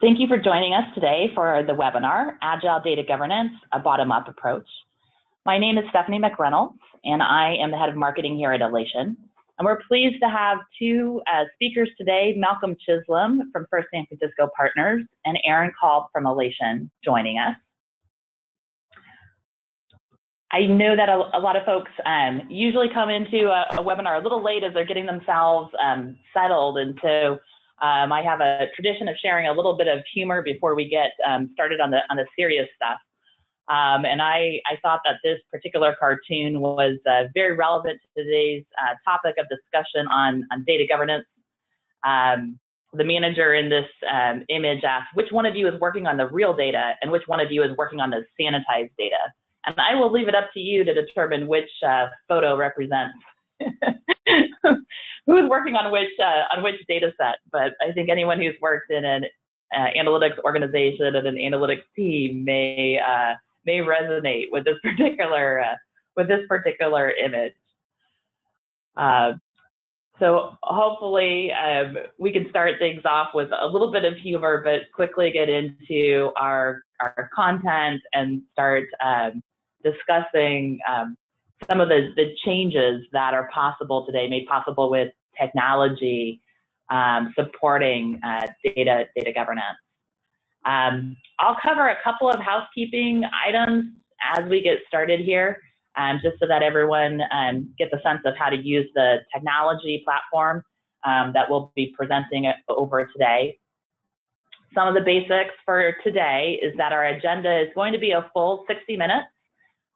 Thank you for joining us today for the webinar, Agile Data Governance, a Bottom-Up Approach. My name is Stephanie McReynolds, and I am the head of marketing here at Alation. And we're pleased to have two speakers today, Malcolm Chisholm from First San Francisco Partners and Aaron Kalb from Alation joining us. I know that a lot of folks usually come into a webinar a little late as they're getting themselves settled, and so I have a tradition of sharing a little bit of humor before we get started on the serious stuff. And I thought that this particular cartoon was very relevant to today's topic of discussion on data governance. The manager in this image asked, which one of you is working on the real data and which one of you is working on the sanitized data? And I will leave it up to you to determine which photo represents who's working on which data set. But I think anyone who's worked in an analytics organization and an analytics team may resonate with this particular image. So hopefully we can start things off with a little bit of humor, but quickly get into our content and start discussing some of the changes that are possible today, made possible with technology supporting data governance. I'll cover a couple of housekeeping items as we get started here, just so that everyone gets a sense of how to use the technology platform that we'll be presenting over today. Some of the basics for today is that our agenda is going to be a full 60 minutes.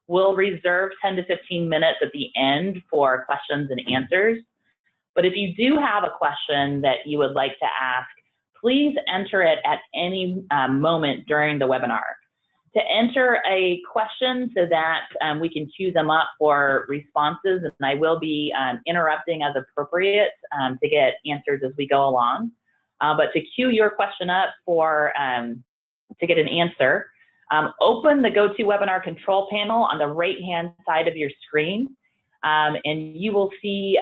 We'll reserve 10 to 15 minutes at the end for questions and answers. But if you do have a question that you would like to ask, please enter it at any moment during the webinar. To enter a question so that we can queue them up for responses, and I will be interrupting as appropriate to get answers as we go along. But to queue your question up for to get an answer, open the GoToWebinar control panel on the right-hand side of your screen, and you will see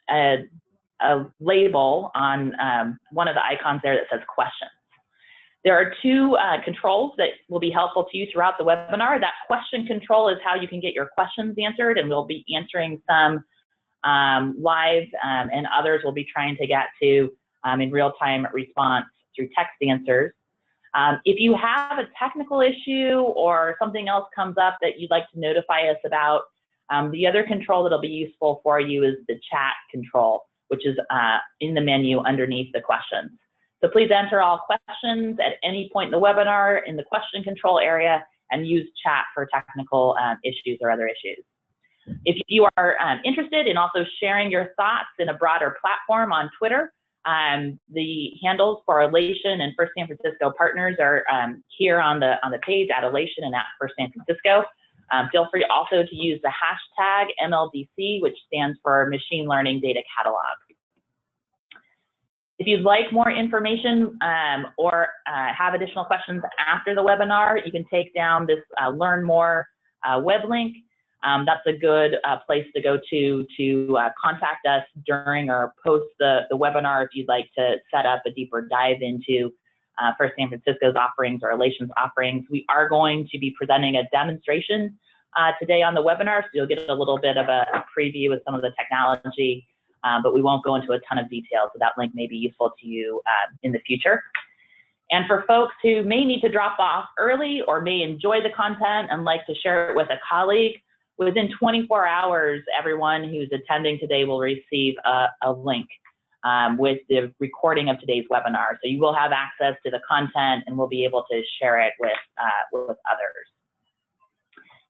a label on one of the icons there that says questions. There are two controls that will be helpful to you throughout the webinar. That question control is how you can get your questions answered, and we'll be answering some live, and others we'll be trying to get to in real-time response through text answers. If you have a technical issue or something else comes up that you'd like to notify us about, the other control that'll be useful for you is the chat control, which is in the menu underneath the questions. So please enter all questions at any point in the webinar in the question control area and use chat for technical issues or other issues. If you are interested in also sharing your thoughts in a broader platform on Twitter, the handles for Alation and First San Francisco Partners are here on the page at Alation and at First San Francisco. Feel free also to use the hashtag MLDC, which stands for Machine Learning Data Catalog. If you'd like more information or have additional questions after the webinar, you can take down this Learn More web link. That's a good place to go to contact us during or post the webinar if you'd like to set up a deeper dive into First San Francisco's offerings or Alation's offerings. We are going to be presenting a demonstration today on the webinar, so you'll get a little bit of a preview of some of the technology, but we won't go into a ton of detail, so that link may be useful to you in the future. And for folks who may need to drop off early or may enjoy the content and like to share it with a colleague, within 24 hours, everyone who's attending today will receive a link with the recording of today's webinar. So you will have access to the content and we'll be able to share it with others.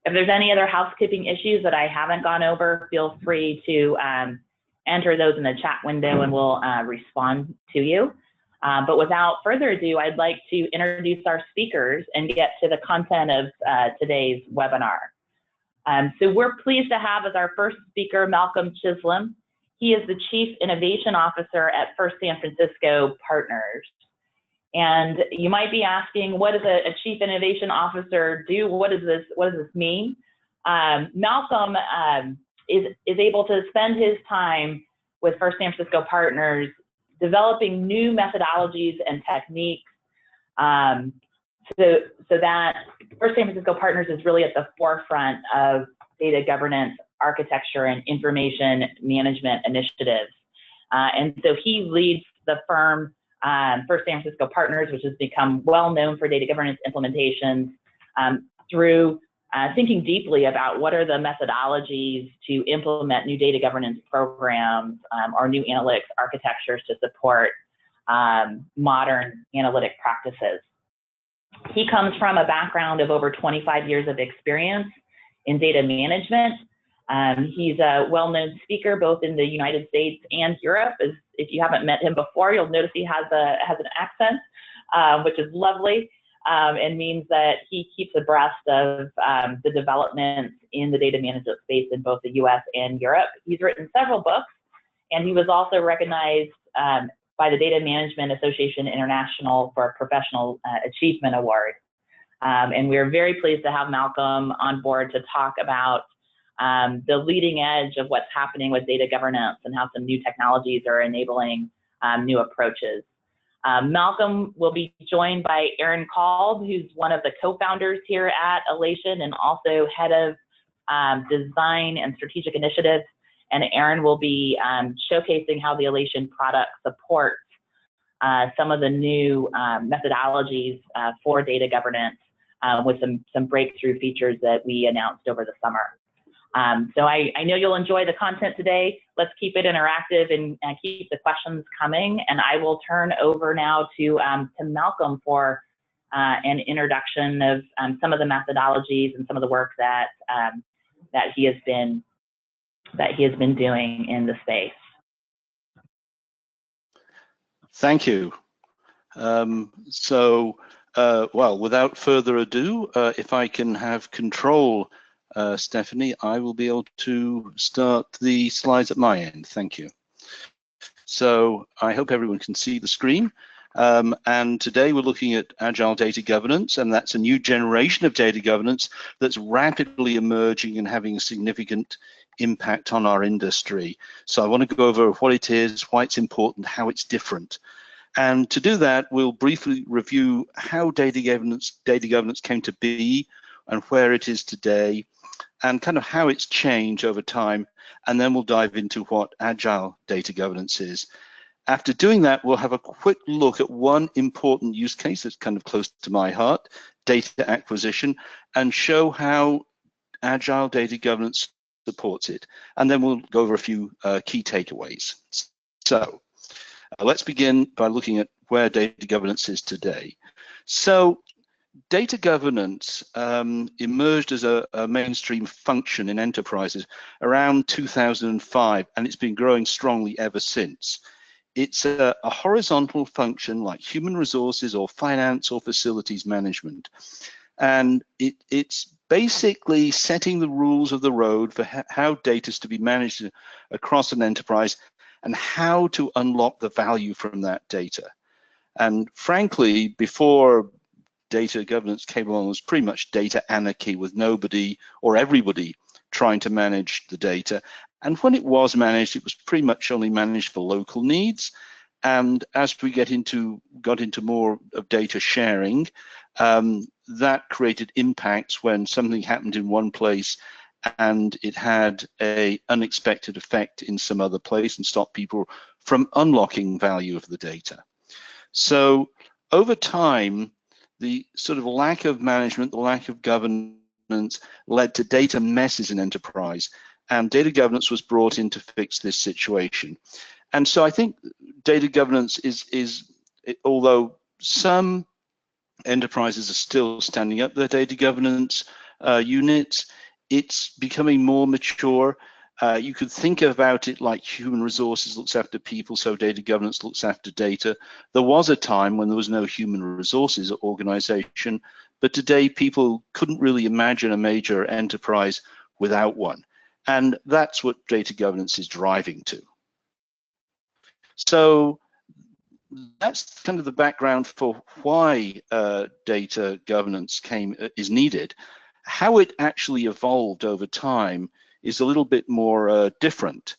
If there's any other housekeeping issues that I haven't gone over, feel free to enter those in the chat window and we'll respond to you. But without further ado, I'd like to introduce our speakers and get to the content of today's webinar. So we're pleased to have as our first speaker, Malcolm Chisholm. He is the Chief Innovation Officer at First San Francisco Partners. And you might be asking, what does a Chief Innovation Officer do? What does this mean? Malcolm is able to spend his time with First San Francisco Partners developing new methodologies and techniques. So that First San Francisco Partners is really at the forefront of data governance, architecture, and information management initiatives. And so he leads the firm, First San Francisco Partners, which has become well known for data governance implementations, through thinking deeply about what are the methodologies to implement new data governance programs or new analytics architectures to support modern analytic practices. He comes from a background of over 25 years of experience in data management. He's a well-known speaker both in the United States and Europe. If you haven't met him before, you'll notice he has an accent, which is lovely, and means that he keeps abreast of the developments in the data management space in both the US and Europe. He's written several books, and he was also recognized by the Data Management Association International for a Professional Achievement Award. And we're very pleased to have Malcolm on board to talk about the leading edge of what's happening with data governance and how some new technologies are enabling new approaches. Malcolm will be joined by Aaron Kalb, who's one of the co-founders here at Alation and also head of design and strategic initiatives. And Aaron will be showcasing how the Alation product supports some of the new methodologies for data governance with some breakthrough features that we announced over the summer. So I know you'll enjoy the content today. Let's keep it interactive and keep the questions coming. And I will turn over now to Malcolm for an introduction of some of the methodologies and some of the work that he has been doing in the space. Thank you. Well, without further ado, if I can have control, Stephanie, I will be able to start the slides at my end. Thank you. So I hope everyone can see the screen. And today we're looking at Agile data governance, and that's a new generation of data governance that's rapidly emerging and having a significant impact on our industry. So I want to go over what it is, why it's important, how it's different. And to do that, we'll briefly review how data governance came to be and where it is today, and kind of how it's changed over time. And then we'll dive into what Agile data governance is. After doing that, we'll have a quick look at one important use case that's kind of close to my heart, data acquisition, and show how Agile data governance supports it. And then we'll go over a few key takeaways. So let's begin by looking at where data governance is today. So data governance emerged as a mainstream function in enterprises around 2005, and it's been growing strongly ever since. It's a horizontal function like human resources or finance or facilities management. And it's basically setting the rules of the road for how data is to be managed across an enterprise and how to unlock the value from that data. And frankly, before data governance came along, it was pretty much data anarchy with nobody or everybody trying to manage the data. And when it was managed, it was pretty much only managed for local needs. And as we got into more of data sharing, that created impacts when something happened in one place and it had an unexpected effect in some other place and stopped people from unlocking value of the data. So over time, the sort of lack of management, the lack of governance led to data messes in enterprise, and data governance was brought in to fix this situation. And so I think data governance is although some enterprises are still standing up their data governance units, it's becoming more mature. You could think about it like human resources looks after people, so data governance looks after data. There was a time when there was no human resources organization, but today people couldn't really imagine a major enterprise without one. And that's what data governance is driving to. So that's kind of the background for why data governance is needed. How it actually evolved over time is a little bit more different.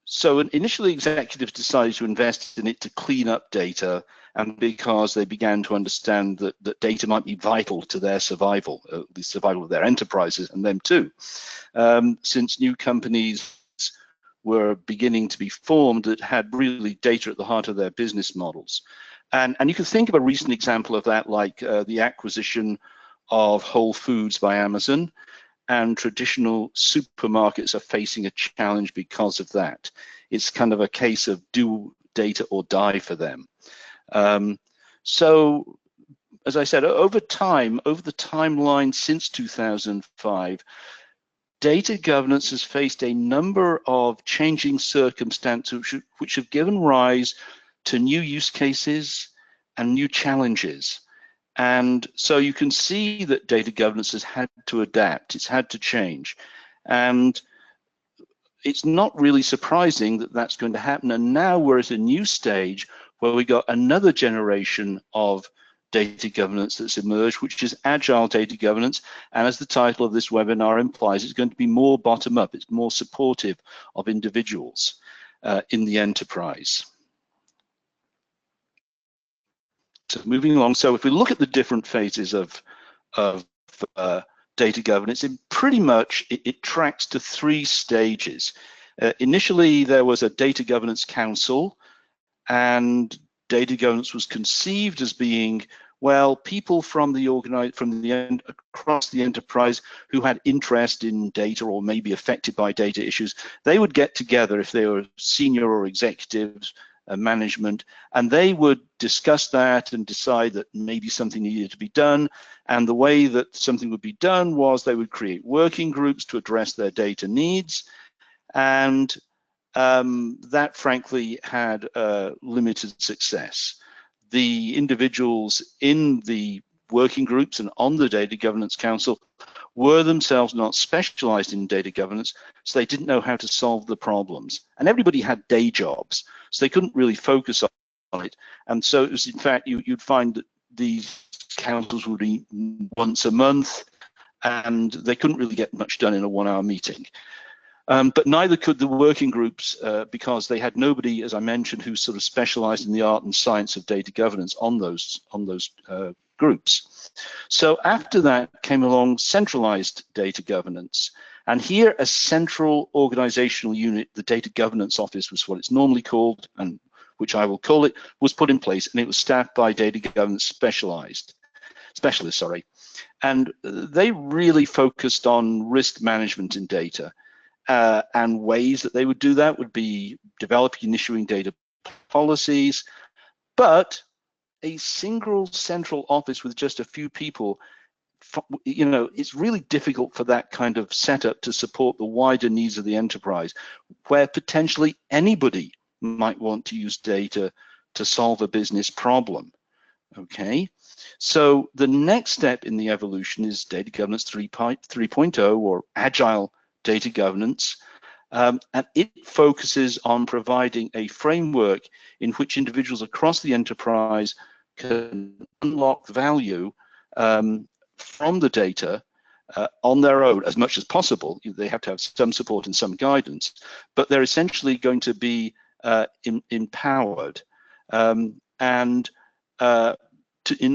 So initially, executives decided to invest in it to clean up data, and because they began to understand that data might be vital to their survival, the survival of their enterprises and them too. Since new companies were beginning to be formed that had really data at the heart of their business models. And you can think of a recent example of that, like the acquisition of Whole Foods by Amazon, and traditional supermarkets are facing a challenge because of that. It's kind of a case of do data or die for them. So, as I said, over time, over the timeline since 2005, data governance has faced a number of changing circumstances which have given rise to new use cases and new challenges. And so you can see that data governance has had to adapt, it's had to change. And it's not really surprising that that's going to happen. And now we're at a new stage where we got another generation of data governance that's emerged, which is agile data governance. And as the title of this webinar implies, it's going to be more bottom up. It's more supportive of individuals in the enterprise. So moving along, so if we look at the different phases of data governance, it tracks to 3 stages. Initially, there was a data governance council, and data governance was conceived as being, well, people from across the enterprise who had interest in data or maybe affected by data issues. They would get together if they were senior or executives, management, and they would discuss that and decide that maybe something needed to be done. And the way that something would be done was they would create working groups to address their data needs. And that frankly had limited success. The individuals in the working groups and on the Data Governance Council were themselves not specialized in data governance, so they didn't know how to solve the problems. And everybody had day jobs, so they couldn't really focus on it. And so it was, in fact, you'd find that these councils would be once a month, and they couldn't really get much done in a 1-hour meeting. But neither could the working groups because they had nobody, as I mentioned, who sort of specialized in the art and science of data governance on those groups. So after that came along centralized data governance. And here a central organizational unit, the Data Governance Office was what it's normally called, and which I will call it, was put in place, and it was staffed by data governance specialists. And they really focused on risk management in data. And ways that they would do that would be developing and issuing data policies, but a single central office with just a few people, it's really difficult for that kind of setup to support the wider needs of the enterprise, where potentially anybody might want to use data to solve a business problem. Okay, so the next step in the evolution is Data Governance 3.0 or Agile data governance, and it focuses on providing a framework in which individuals across the enterprise can unlock value from the data on their own as much as possible. They have to have some support and some guidance, but they're essentially going to be empowered. In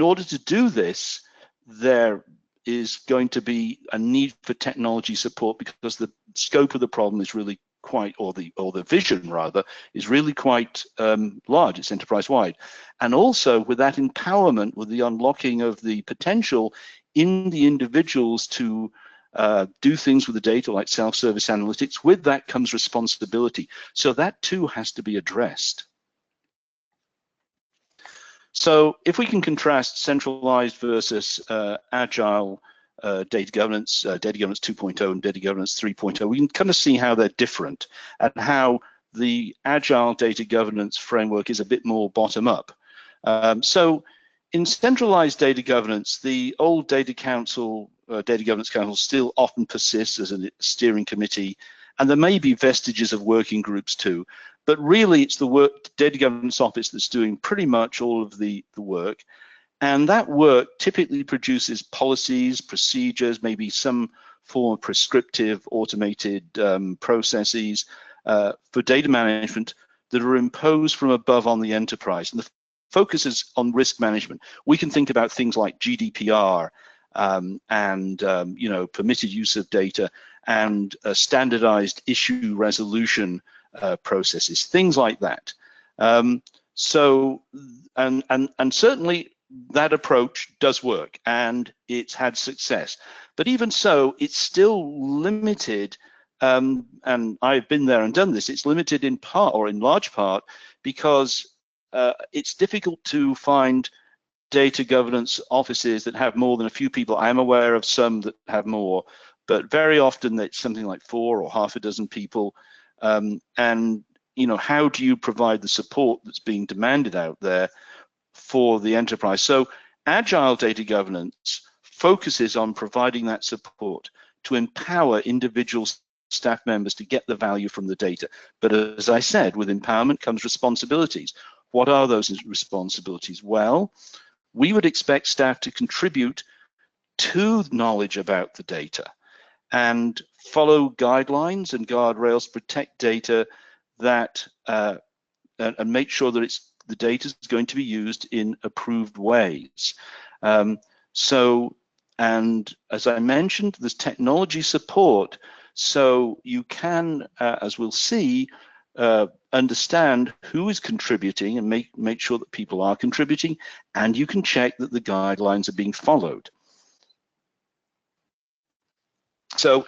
order to do this, there is going to be a need for technology support because the scope of the problem is really quite, or the vision rather, is really quite large. It's enterprise-wide. And also with that empowerment, with the unlocking of the potential in the individuals to do things with the data like self-service analytics, with that comes responsibility. So that too has to be addressed. So if we can contrast centralized versus agile data governance 2.0 and data governance 3.0, we can kind of see how they're different and how the agile data governance framework is a bit more bottom up. So in centralized data governance, the old data governance council still often persists as a steering committee, and there may be vestiges of working groups too. But really, it's the data governance office that's doing pretty much all of the work. And that work typically produces policies, procedures, maybe some form of prescriptive automated processes, for data management that are imposed from above on the enterprise. And the focus is on risk management. We can think about things like GDPR and permitted use of data and standardized issue resolution processes, things like that. So certainly that approach does work and it's had success, but even so, it's still limited. And I've been there and done this. It's limited in part, or in large part, because it's difficult to find data governance offices that have more than a few people. I'm aware of some that have more, but very often it's something like 4 or half a dozen people. And how do you provide the support that's being demanded out there for the enterprise? So Agile data governance focuses on providing that support to empower individual staff members to get the value from the data. But as I said, with empowerment comes responsibilities. What are those responsibilities? Well, we would expect staff to contribute to knowledge about the data and follow guidelines and guardrails, protect data that and make sure that the data is going to be used in approved ways. And as I mentioned, there's technology support, so you can, as we'll see, understand who is contributing and make sure that people are contributing, and you can check that the guidelines are being followed. So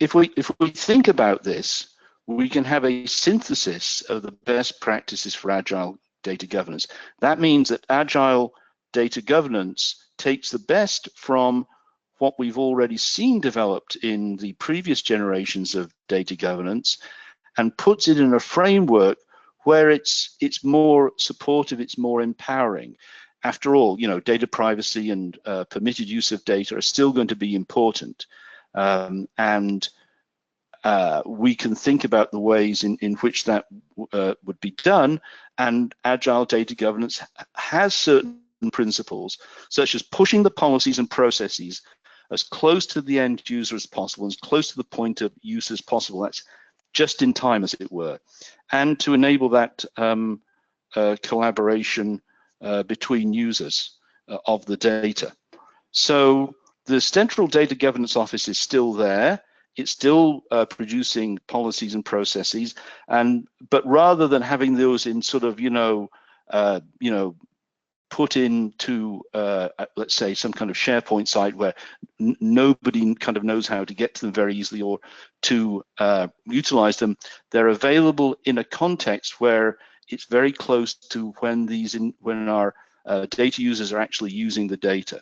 if we think about this, we can have a synthesis of the best practices for Agile data governance. That means that Agile data governance takes the best from what we've already seen developed in the previous generations of data governance and puts it in a framework where it's more supportive, it's more empowering. After all, data privacy and permitted use of data are still going to be important. We can think about the ways in which that would be done, and Agile data governance has certain principles, such as pushing the policies and processes as close to the end user as possible, as close to the point of use as possible. That's just in time, as it were, and to enable that collaboration between users of the data. So the Central Data Governance Office is still there. It's still producing policies and processes, but rather than having those in sort of put into let's say some kind of SharePoint site where nobody kind of knows how to get to them very easily or to utilize them, they're available in a context where it's very close to when our data users are actually using the data.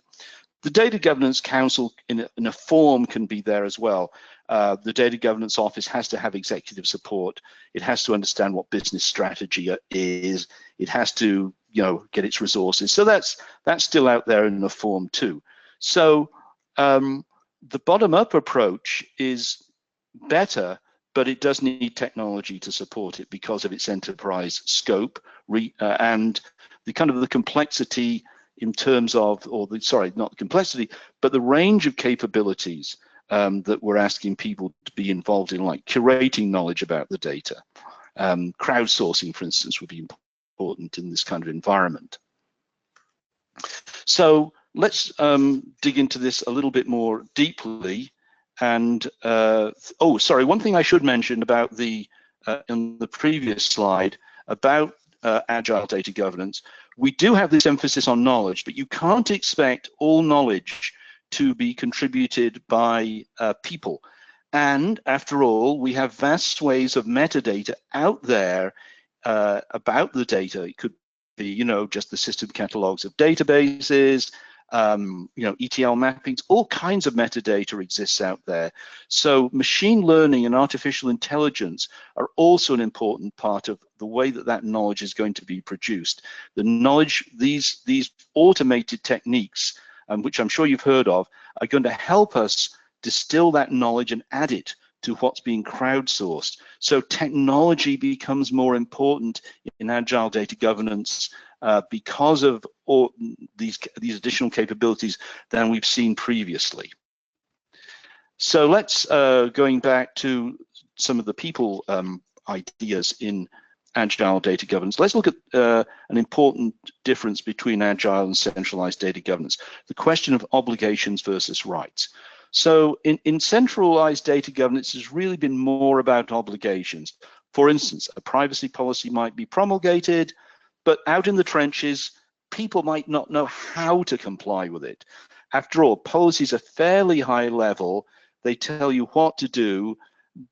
The Data Governance Council in a form can be there as well. The Data Governance Office has to have executive support. It has to understand what business strategy is. It has to, get its resources. So that's still out there in the form too. So the bottom-up approach is better, but it does need technology to support it because of its enterprise scope and the complexity in terms of, not the complexity, but the range of capabilities that we're asking people to be involved in, like curating knowledge about the data. Crowdsourcing, for instance, would be important in this kind of environment. So let's dig into this a little bit more deeply. And one thing I should mention about in the previous slide about Agile data governance, we do have this emphasis on knowledge, but you can't expect all knowledge to be contributed by people. And after all, we have vast swathes of metadata out there about the data. It could be, just the system catalogs of databases, ETL mappings, all kinds of metadata exists out there. So machine learning and artificial intelligence are also an important part of the way that knowledge is going to be produced. The knowledge, these automated techniques, which I'm sure you've heard of, are going to help us distill that knowledge and add it to what's being crowdsourced. So technology becomes more important in Agile data governance because of all these additional capabilities than we've seen previously. So let's, going back to some of the people ideas in Agile data governance. Let's look at an important difference between Agile and centralized data governance, the question of obligations versus rights. So in centralized data governance, has really been more about obligations. For instance, a privacy policy might be promulgated, but out in the trenches, people might not know how to comply with it. After all, policies are fairly high level. They tell you what to do,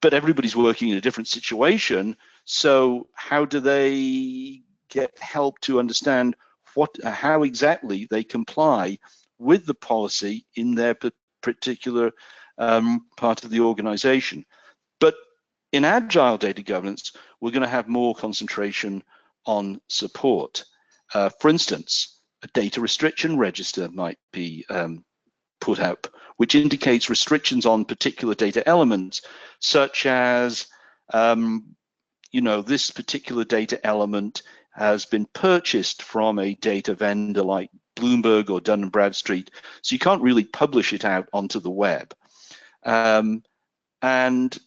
but everybody's working in a different situation. So how do they get help to understand how exactly they comply with the policy in their particular part of the organization? But in Agile data governance, we're going to have more concentration on support. For instance, a data restriction register might be put up, which indicates restrictions on particular data elements, such as, this particular data element has been purchased from a data vendor like Bloomberg or Dun & Bradstreet, so you can't really publish it out onto the web. And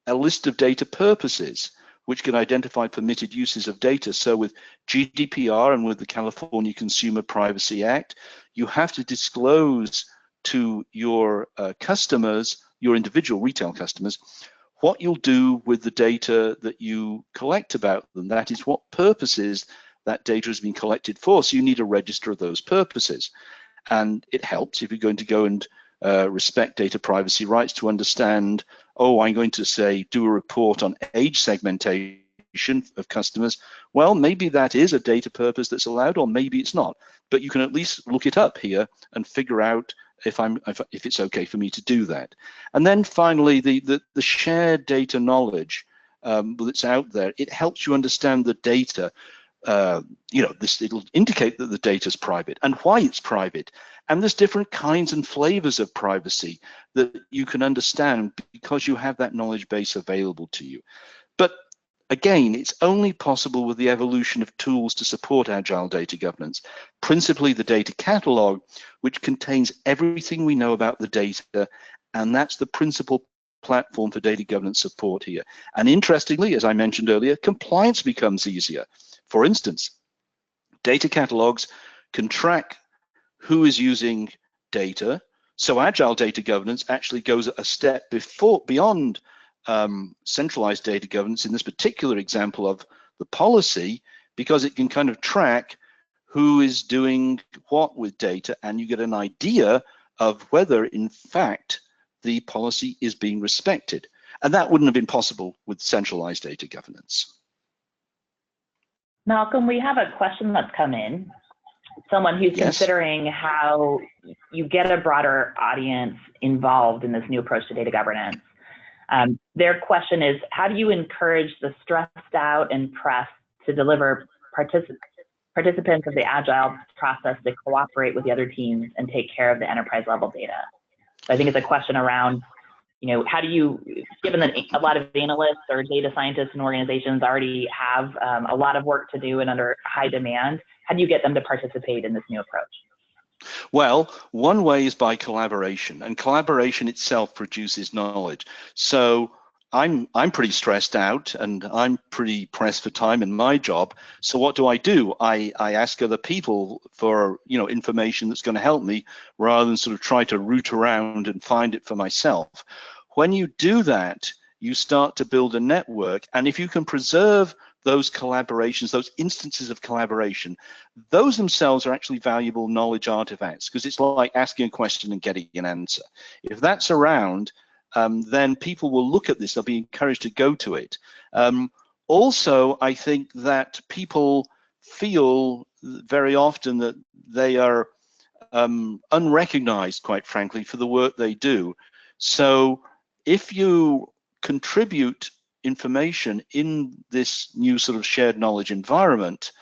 a list of data purposes, which can identify permitted uses of data. So with GDPR and with the California Consumer Privacy Act, you have to disclose to your customers, your individual retail customers, what you'll do with the data that you collect about them. That is, what purposes that data has been collected for. So you need a register of those purposes. And it helps if you're going to go and respect data privacy rights to understand, oh, I'm going to say, do a report on age segmentation of customers. Well, maybe that is a data purpose that's allowed, or maybe it's not. But you can at least look it up here and figure out if it's okay for me to do that. And then finally, the shared data knowledge that's out there, it helps you understand the data. It'll indicate that the data is private and why it's private. And there's different kinds and flavors of privacy that you can understand because you have that knowledge base available to you. But again, it's only possible with the evolution of tools to support Agile data governance, principally the data catalog, which contains everything we know about the data, and that's the principal platform for data governance support here. And interestingly, as I mentioned earlier, compliance becomes easier. For instance, data catalogs can track who is using data. So Agile data governance actually goes a step beyond centralized data governance in this particular example of the policy, because it can kind of track who is doing what with data, and you get an idea of whether, in fact, the policy is being respected. And that wouldn't have been possible with centralized data governance. Malcolm, we have a question that's come in. Someone who's considering how you get a broader audience involved in this new approach to data governance. Their question is, how do you encourage the stressed out and pressed to deliver participants of the Agile process to cooperate with the other teams and take care of the enterprise level data? So I think it's a question around, how do you, given that a lot of analysts or data scientists and organizations already have a lot of work to do and under high demand, how do you get them to participate in this new approach? Well, one way is by collaboration, and collaboration itself produces knowledge. So I'm pretty stressed out and I'm pretty pressed for time in my job. So what do? I ask other people for information that's going to help me, rather than sort of try to root around and find it for myself. When you do that, you start to build a network, and if you can preserve those collaborations, those instances of collaboration, those themselves are actually valuable knowledge artifacts, because it's like asking a question and getting an answer. If that's around, then people will look at this, they'll be encouraged to go to it. Also, I think that people feel very often that they are unrecognized, quite frankly, for the work they do. So if you contribute information in this new sort of shared knowledge environment,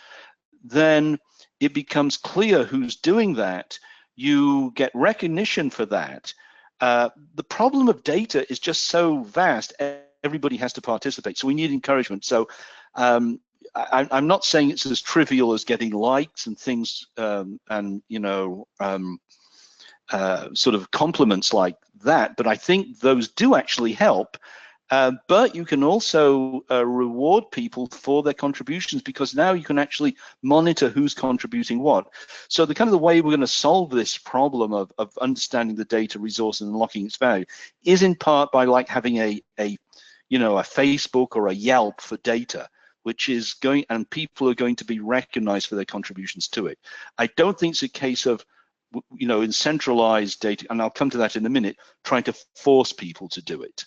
then it becomes clear who's doing that. You get recognition for that. The problem of data is just so vast, everybody has to participate, so we need encouragement. So I'm not saying it's as trivial as getting likes and things and sort of compliments like that, but I think those do actually help. But you can also reward people for their contributions, because now you can actually monitor who's contributing what. So the kind of the way we're going to solve this problem of understanding the data resource and unlocking its value is in part by like having a Facebook or a Yelp for data, which is going, and people are going to be recognized for their contributions to it. I don't think it's a case of, in centralized data, and I'll come to that in a minute, trying to force people to do it.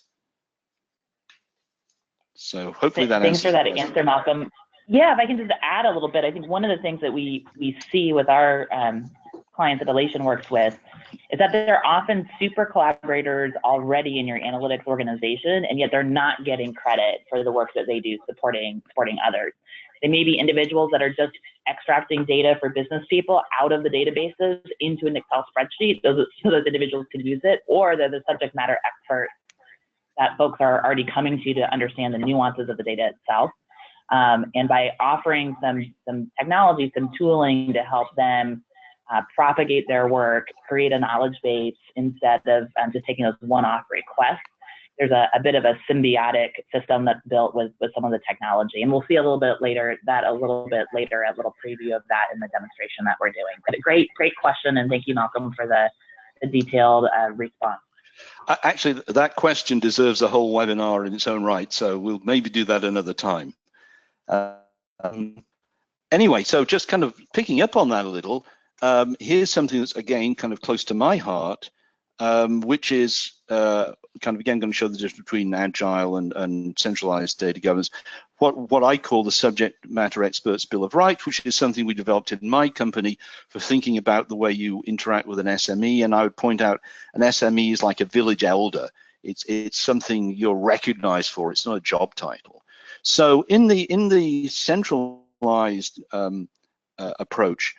So hopefully that answers. Thanks for that answer, Malcolm. Yeah, if I can just add a little bit, I think one of the things that we see with our clients that Alation works with is that they're often super collaborators already in your analytics organization, and yet they're not getting credit for the work that they do supporting others. They may be individuals that are just extracting data for business people out of the databases into an Excel spreadsheet so those individuals can use it, or they're the subject matter experts that folks are already coming to understand the nuances of the data itself. And by offering some technology, some tooling to help them propagate their work, create a knowledge base instead of just taking those one-off requests, there's a bit of a symbiotic system that's built with some of the technology. And we'll see a little bit later, a little preview of that in the demonstration that we're doing. But a great question, and thank you, Malcolm, for the detailed response. Actually, that question deserves a whole webinar in its own right, so we'll maybe do that another time. Anyway, so just kind of picking up on that a little, here's something that's, again, kind of close to my heart, which is kind of, again, going to show the difference between Agile and centralized data governance. What I call the subject matter experts bill of rights, which is something we developed in my company for thinking about the way you interact with an SME. And I would point out an SME is like a village elder. It's something you're recognized for. It's not a job title. So in the centralized approach,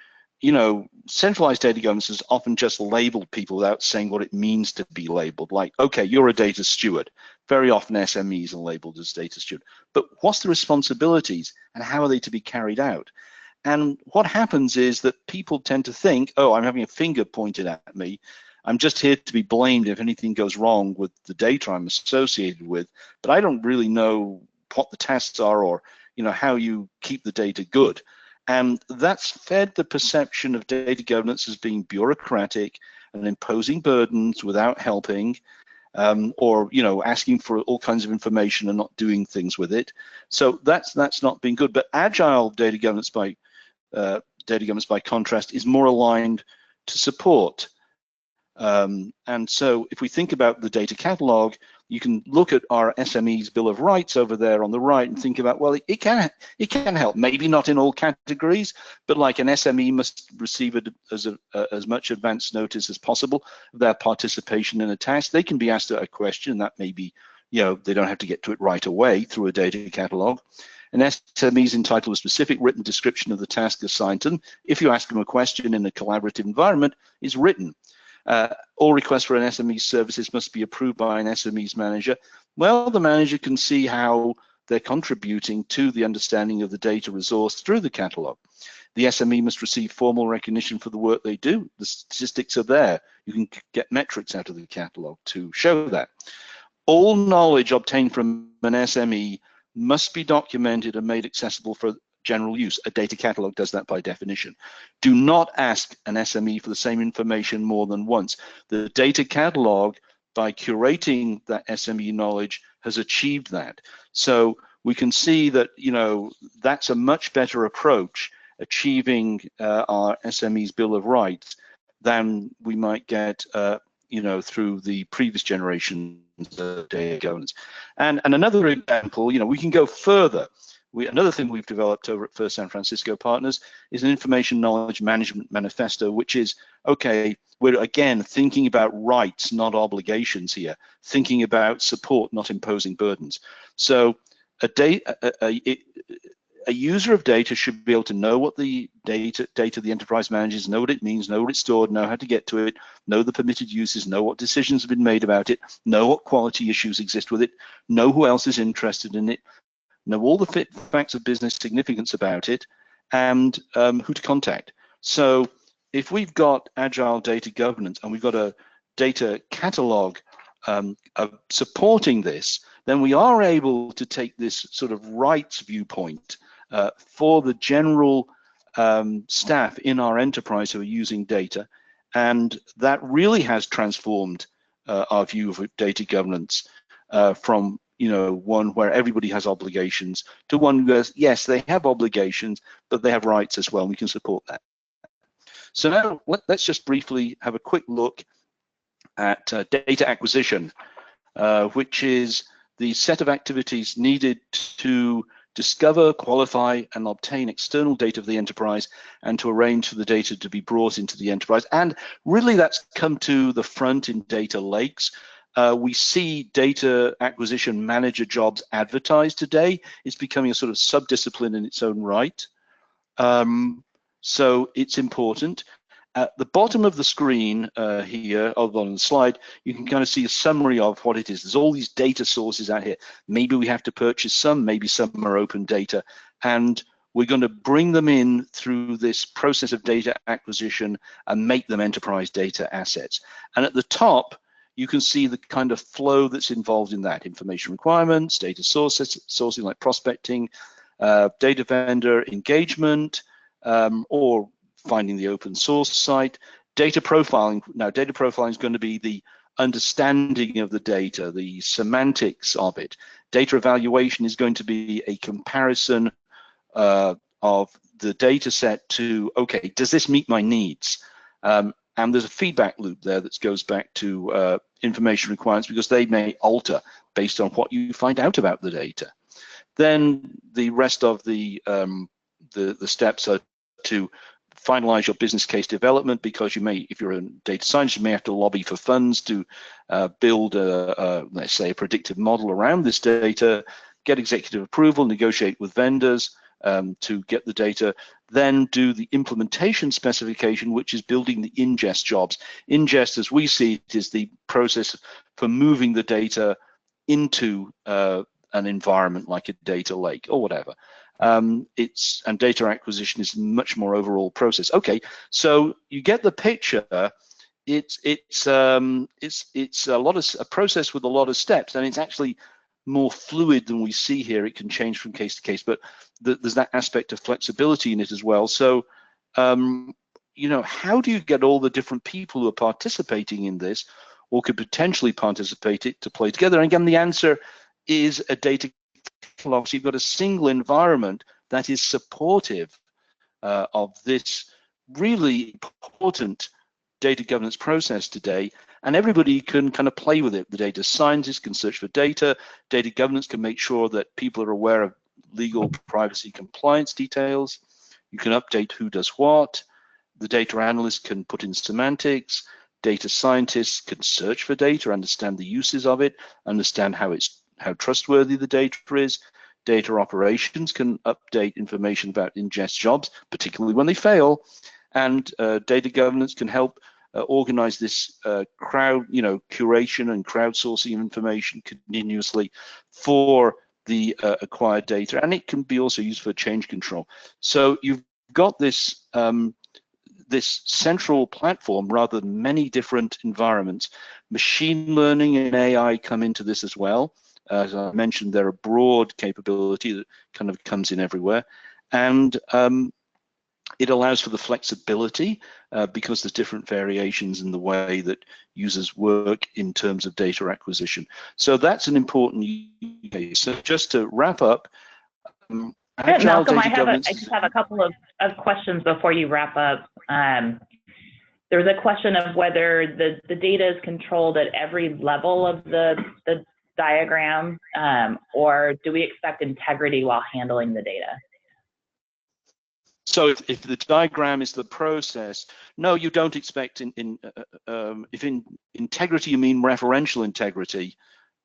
centralized data governance has often just labeled people without saying what it means to be labeled. Like, okay, you're a data steward. Very often SMEs are labeled as data steward. But what's the responsibilities and how are they to be carried out? And what happens is that people tend to think, oh, I'm having a finger pointed at me. I'm just here to be blamed if anything goes wrong with the data I'm associated with, but I don't really know what the tasks are or how you keep the data good. And that's fed the perception of data governance as being bureaucratic and imposing burdens without helping, or asking for all kinds of information and not doing things with it. So that's not been good. But Agile data governance by contrast is more aligned to support. And so if we think about the data catalog, you can look at our SME's Bill of Rights over there on the right and think about, well, it can help, maybe not in all categories, but like an SME must receive it as much advance notice as possible of their participation in a task. They can be asked a question that maybe, they don't have to get to it right away through a data catalog. An SME is entitled to a specific written description of the task assigned to them. If you ask them a question in a collaborative environment, it's written. All requests for an SME services must be approved by an SME's manager. Well, the manager can see how they're contributing to the understanding of the data resource through the catalog. The SME must receive formal recognition for the work they do. The statistics are there. You can get metrics out of the catalog to show that. All knowledge obtained from an SME must be documented and made accessible for general use. A data catalog does that by definition. Do not ask an SME for the same information more than once. The data catalog, by curating that SME knowledge, has achieved that. So we can see that, that's a much better approach, achieving our SME's Bill of Rights, than we might get, through the previous generations of data governance. And another example, we can go further. Another thing we've developed over at First San Francisco Partners is an information knowledge management manifesto, which is, okay, we're again thinking about rights, not obligations here, thinking about support, not imposing burdens. So a user of data should be able to know what the data the enterprise manages, know what it means, know what it's stored, know how to get to it, know the permitted uses, know what decisions have been made about it, know what quality issues exist with it, know who else is interested in it, know all the facts of business significance about it, and who to contact. So if we've got Agile data governance and we've got a data catalog supporting this, then we are able to take this sort of rights viewpoint for the general staff in our enterprise who are using data, and that really has transformed our view of data governance from one where everybody has obligations to one where, yes, they have obligations, but they have rights as well, and we can support that. So now let's just briefly have a quick look at data acquisition, which is the set of activities needed to discover, qualify, and obtain external data of the enterprise, and to arrange for the data to be brought into the enterprise. And really that's come to the front in data lakes. We see data acquisition manager jobs advertised today. It's becoming a sort of subdiscipline in its own right. So it's important. At the bottom of the screen here, on the slide, you can kind of see a summary of what it is. There's all these data sources out here. Maybe we have to purchase some, maybe some are open data, and we're going to bring them in through this process of data acquisition and make them enterprise data assets. And at the top, you can see the kind of flow that's involved in that: information requirements, data sourcing like prospecting, data vendor engagement, or finding the open source site, data profiling. Now, data profiling is going to be the understanding of the data, the semantics of it. Data evaluation is going to be a comparison of the data set to, okay, does this meet my needs? And there's a feedback loop there that goes back to information requirements, because they may alter based on what you find out about the data. Then the rest of the steps are to finalize your business case development, because you may, if you're a data scientist, you may have to lobby for funds to build let's say, a predictive model around this data, get executive approval, negotiate with vendors to get the data, then do the implementation specification, which is building the ingest jobs. Ingest, as we see it, is the process for moving the data into an environment like a data lake or whatever. And data acquisition is a much more overall process. Okay, so you get the picture. It's a process with a lot of steps, and it's actually more fluid than we see here. It can change from case to case, but there's that aspect of flexibility in it as well. So, how do you get all the different people who are participating in this, or could potentially participate it, to play together? And again, the answer is a data catalog. So you've got a single environment that is supportive of this really important data governance process today, and everybody can kind of play with it. The data scientists can search for data. Data governance can make sure that people are aware of legal privacy compliance details. You can update who does what. The data analyst can put in semantics. Data scientists can search for data, understand the uses of it, understand how trustworthy the data is. Data operations can update information about ingest jobs, particularly when they fail. And data governance can help organize this curation and crowdsourcing of information continuously for the acquired data. And it can be also used for change control. So you've got this this central platform rather than many different environments. Machine learning and AI come into this as well. As I mentioned, they're a broad capability that kind of comes in everywhere. And it allows for the flexibility because there's different variations in the way that users work in terms of data acquisition. So that's an important use case. So just to wrap up, Agile Malcolm, data I just have a couple of questions before you wrap up. There's a question of whether the data is controlled at every level of the diagram, or do we expect integrity while handling the data? So if the diagram is the process, no, you don't expect if in integrity you mean referential integrity,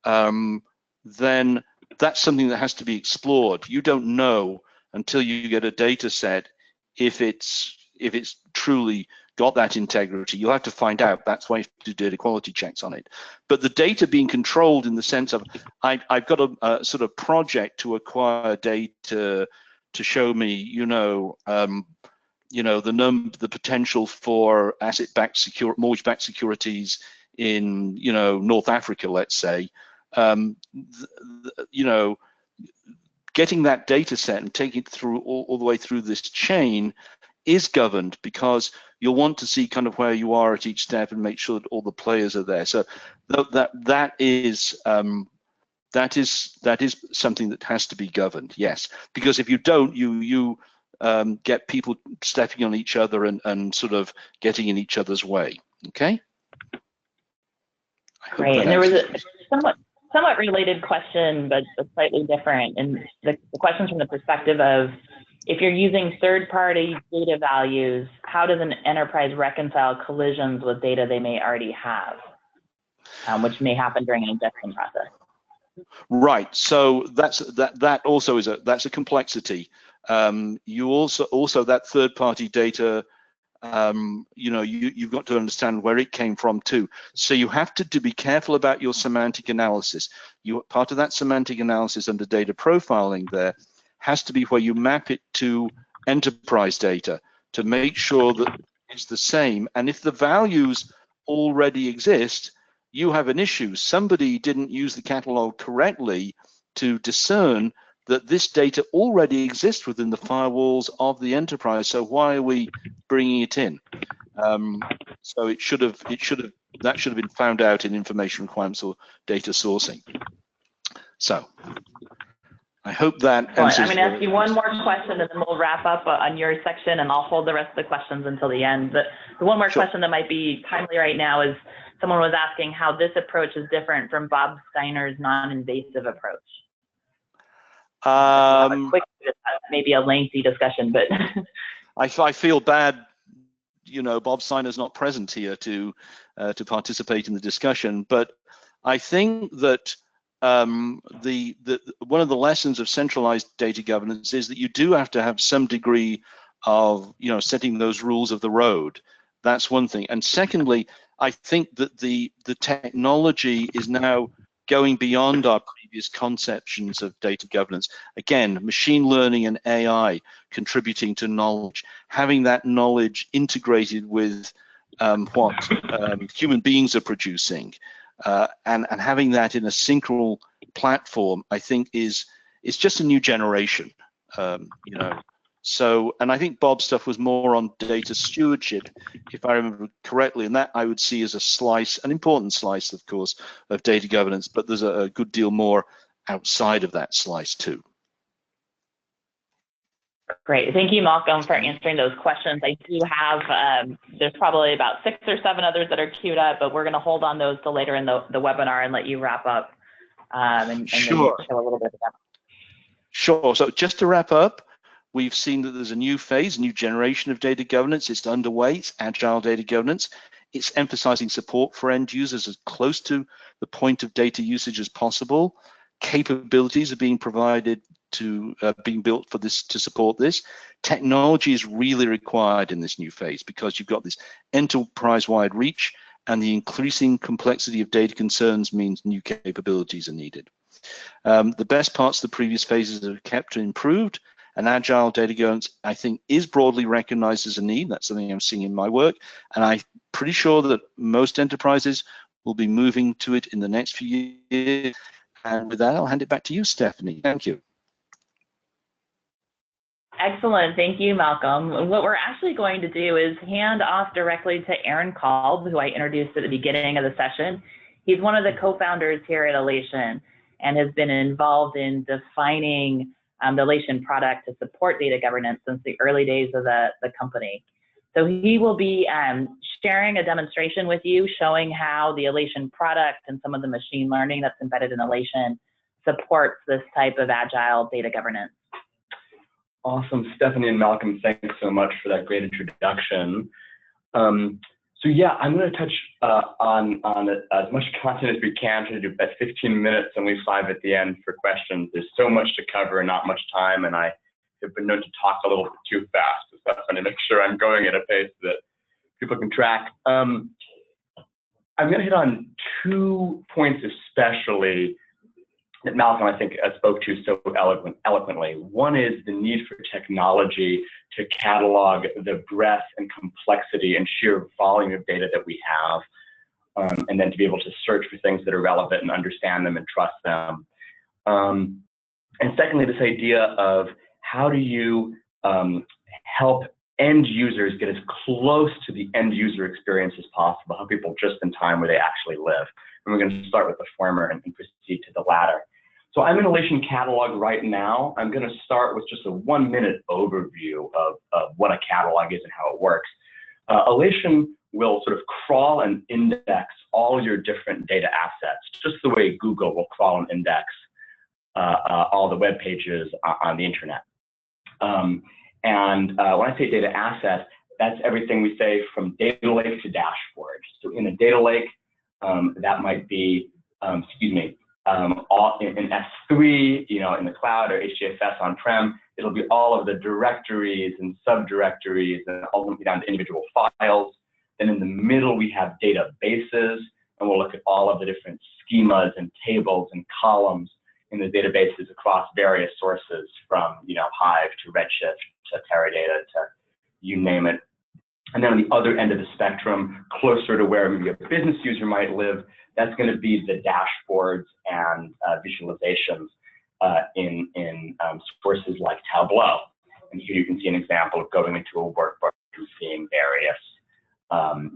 then that's something that has to be explored. You don't know until you get a data set if it's truly got that integrity. You'll have to find out. That's why you have to do data quality checks on it. But the data being controlled in the sense of I've got a sort of project to acquire data to show me, the potential for asset-backed mortgage-backed securities in, North Africa, let's say. you know, getting that data set and taking it through all the way through this chain is governed, because you'll want to see kind of where you are at each step and make sure that all the players are there. So that is something that has to be governed, yes. Because if you don't, you get people stepping on each other and sort of getting in each other's way. Okay. Great. And there was a somewhat related question, but slightly different. And the question's from the perspective of, if you're using third-party data values, how does an enterprise reconcile collisions with data they may already have, which may happen during an ingestion process? Right. So that also is a complexity. You also that third-party data. You know, you've got to understand where it came from too. So you have to be careful about your semantic analysis. Part of that semantic analysis under data profiling there has to be where you map it to enterprise data to make sure that it's the same. And if the values already exist, you have an issue. Somebody didn't use the catalog correctly to discern that this data already exists within the firewalls of the enterprise. So why are we bringing it in? So that should have been found out in information requirements or data sourcing. So I hope that answers. I'm going to ask you one more question, and then we'll wrap up on your section, and I'll hold the rest of the questions until the end. But the one more question that might be timely right now is, someone was asking how this approach is different from Bob Steiner's non-invasive approach. Maybe a lengthy discussion, but I feel bad. You know, Bob Steiner's not present here to participate in the discussion, but I think that one of the lessons of centralized data governance is that you do have to have some degree of, you know, setting those rules of the road. That's one thing. And secondly, I think that the technology is now going beyond our previous conceptions of data governance. Again, machine learning and AI contributing to knowledge, having that knowledge integrated with what human beings are producing, and having that in a synchronal platform, I think is just a new generation, you know. So, and I think Bob's stuff was more on data stewardship, if I remember correctly, and that I would see as a slice, an important slice, of course, of data governance, but there's a good deal more outside of that slice too. Great. Thank you, Malcolm, for answering those questions. I do have, there's probably about 6 or 7 others that are queued up, but we're going to hold on those till later in the webinar and let you wrap up and sure. show a little bit of that. Sure. So just to wrap up, we've seen that there's a new phase, a new generation of data governance. It's underway. It's agile data governance. It's emphasizing support for end users as close to the point of data usage as possible. Capabilities are being provided to being built for this to support this. Technology is really required in this new phase because you've got this enterprise-wide reach, and the increasing complexity of data concerns means new capabilities are needed. The best parts of the previous phases are kept and improved. And agile data governance, I think, is broadly recognized as a need. That's something I'm seeing in my work. And I'm pretty sure that most enterprises will be moving to it in the next few years. And with that, I'll hand it back to you, Stephanie. Thank you. Excellent. Thank you, Malcolm. What we're actually going to do is hand off directly to Aaron Kalb, who I introduced at the beginning of the session. He's one of the co-founders here at Alation and has been involved in defining the Alation product to support data governance since the early days of the company. So he will be sharing a demonstration with you showing how the Alation product and some of the machine learning that's embedded in Alation supports this type of agile data governance. Awesome, Stephanie and Malcolm, thanks so much for that great introduction. So yeah, I'm going to touch on as much content as we can to do about 15 minutes and leave 5 at the end for questions. There's so much to cover and not much time, and I have been known to talk a little bit too fast. So that's going to make sure I'm going at a pace that people can track. I'm going to hit on 2 points especially that Malcolm, I think, spoke to so eloquently. One is the need for technology to catalog the breadth and complexity and sheer volume of data that we have. and then to be able to search for things that are relevant and understand them and trust them. And secondly, this idea of how do you help end users get as close to the end user experience as possible, help people just in time where they actually live. And we're going to start with the former and proceed to the latter. So I'm in Alation Catalog right now. I'm going to start with just a 1-minute overview of what a catalog is and how it works. Alation will sort of crawl and index all your different data assets, just the way Google will crawl and index all the web pages on the internet. And when I say data assets, that's everything we say from data lake to dashboard. So in a data lake, that might be, all in S3, in the cloud, or HDFS on-prem, it'll be all of the directories and subdirectories and ultimately down to individual files. Then in the middle, we have databases, and we'll look at all of the different schemas and tables and columns in the databases across various sources from, Hive to Redshift to Teradata to you name it. And then on the other end of the spectrum, closer to where maybe a business user might live, that's going to be the dashboards and visualizations in sources like Tableau. And here you can see an example of going into a workbook and seeing various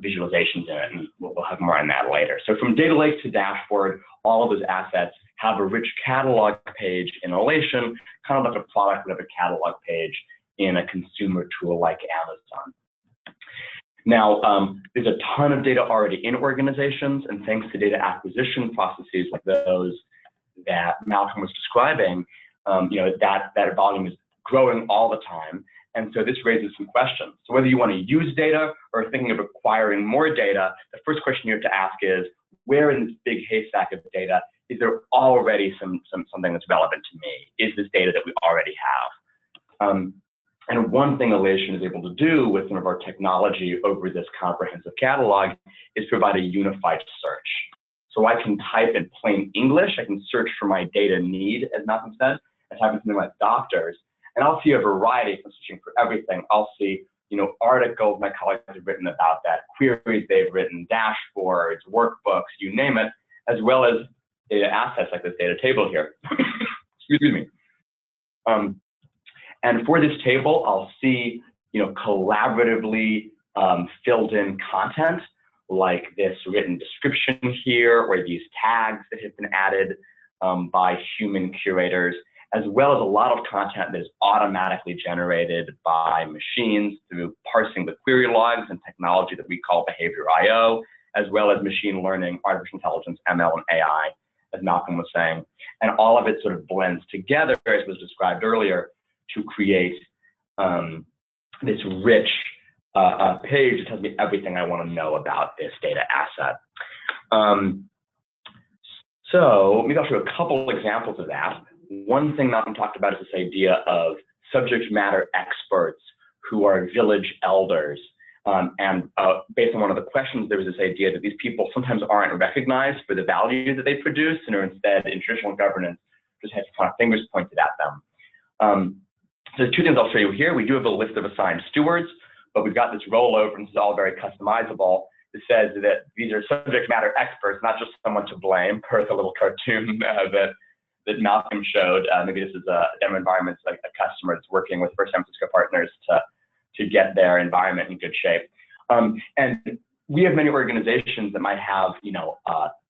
visualizations in it, and we'll have more on that later. So from data lake to dashboard, all of those assets have a rich catalog page in Alation, kind of like a product would have a catalog page in a consumer tool like Amazon. Now, there's a ton of data already in organizations, and thanks to data acquisition processes like those that Malcolm was describing, that volume is growing all the time. And so this raises some questions. So whether you want to use data or thinking of acquiring more data, the first question you have to ask is, where in this big haystack of data is there already something that's relevant to me? Is this data that we already have? And one thing Alation is able to do with some of our technology over this comprehensive catalog is provide a unified search. So I can type in plain English, I can search for my data need, as Malcolm said, and type in something like doctors, and I'll see a variety of searching for everything. I'll see, articles my colleagues have written about that, queries they've written, dashboards, workbooks, you name it, as well as data assets like this data table here. Excuse me. And for this table, I'll see, collaboratively filled in content like this written description here, or these tags that have been added by human curators, as well as a lot of content that is automatically generated by machines through parsing the query logs and technology that we call behavior I/O, as well as machine learning, artificial intelligence, ML, and AI, as Malcolm was saying. And all of it sort of blends together, as was described earlier, to create this rich page that tells me everything I want to know about this data asset. So maybe I'll show a couple examples of that. One thing Malcolm talked about is this idea of subject matter experts who are village elders. Based on one of the questions, there was this idea that these people sometimes aren't recognized for the value that they produce, and are instead in traditional governance just have kind of fingers pointed at them. So there's two things I'll show you here. We do have a list of assigned stewards, but we've got this rollover, and this is all very customizable. It says that these are subject matter experts, not just someone to blame, per the little cartoon that Malcolm showed. Maybe this is a demo environment, like a customer that's working with First San Francisco partners to get their environment in good shape. And we have many organizations that might have,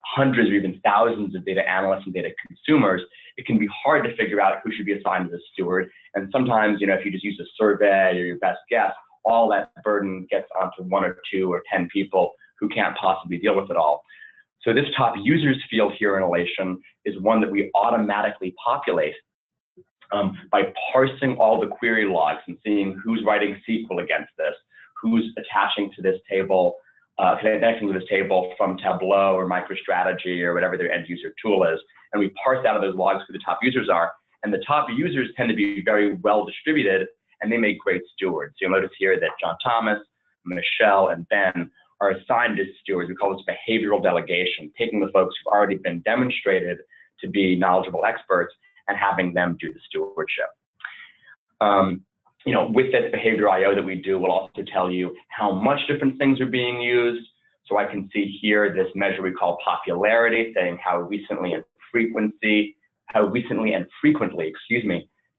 hundreds or even thousands of data analysts and data consumers. It can be hard to figure out who should be assigned to the steward. And sometimes, if you just use a survey or your best guess, all that burden gets onto 1 or 2 or 10 people who can't possibly deal with it all. So this top users field here in Alation is one that we automatically populate by parsing all the query logs and seeing who's writing SQL against this, who's attaching to this table, connecting to this table from Tableau or MicroStrategy or whatever their end user tool is. And we parse out of those logs who the top users are. And the top users tend to be very well distributed, and they make great stewards. So you'll notice here that John Thomas, Michelle, and Ben are assigned as stewards. We call this behavioral delegation, taking the folks who've already been demonstrated to be knowledgeable experts and having them do the stewardship. With this behavior I/O that we do, we'll also tell you how much different things are being used. So I can see here this measure we call popularity, saying how recently and frequently,